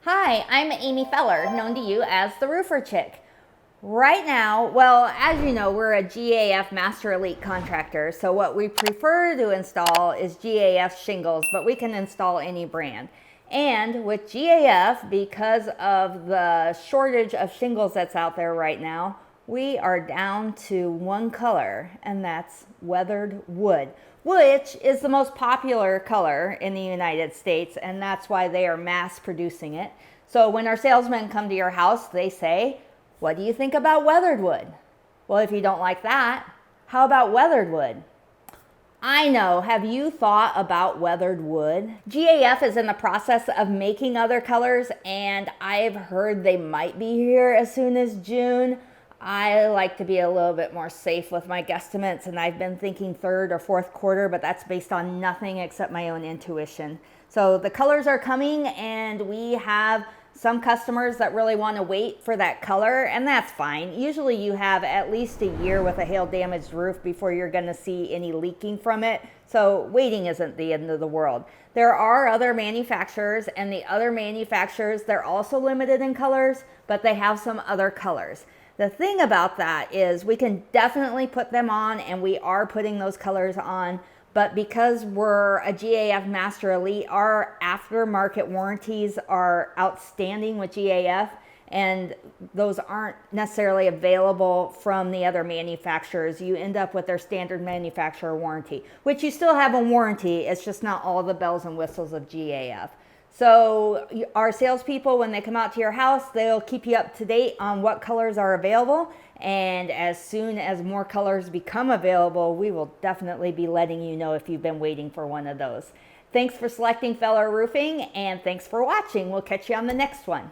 Hi, I'm Amy Feller, known to you as the Roofer Chick. Right now, well, as you know, we're a GAF Master Elite Contractor, so what we prefer to install is GAF shingles, but we can install any brand. And with GAF, because of the shortage of shingles that's out there right now, we are down to one color, and that's weathered wood, which is the most popular color in the United States, and that's why they are mass producing it. So when our salesmen come to your house, they say, "What do you think about weathered wood?" Well, if you don't like that, how about weathered wood? I know. Have you thought about weathered wood? GAF is in the process of making other colors, and I've heard they might be here as soon as June. I like to be a little bit more safe with my guesstimates, and I've been thinking third or fourth quarter, but that's based on nothing except my own intuition. So the colors are coming, and we have some customers that really want to wait for that color, and that's fine. Usually you have at least a year with a hail damaged roof before you're going to see any leaking from it. So waiting isn't the end of the world. There are other manufacturers, and the other manufacturers, they're also limited in colors, but they have some other colors. The thing about that is we can definitely put them on, and we are putting those colors on, but because we're a GAF Master Elite, our aftermarket warranties are outstanding with GAF, and those aren't necessarily available from the other manufacturers. You end up with their standard manufacturer warranty, which you still have a warranty, it's just not all the bells and whistles of GAF. So our salespeople, when they come out to your house, they'll keep you up to date on what colors are available. And as soon as more colors become available, we will definitely be letting you know if you've been waiting for one of those. Thanks for selecting Feller Roofing, and thanks for watching. We'll catch you on the next one.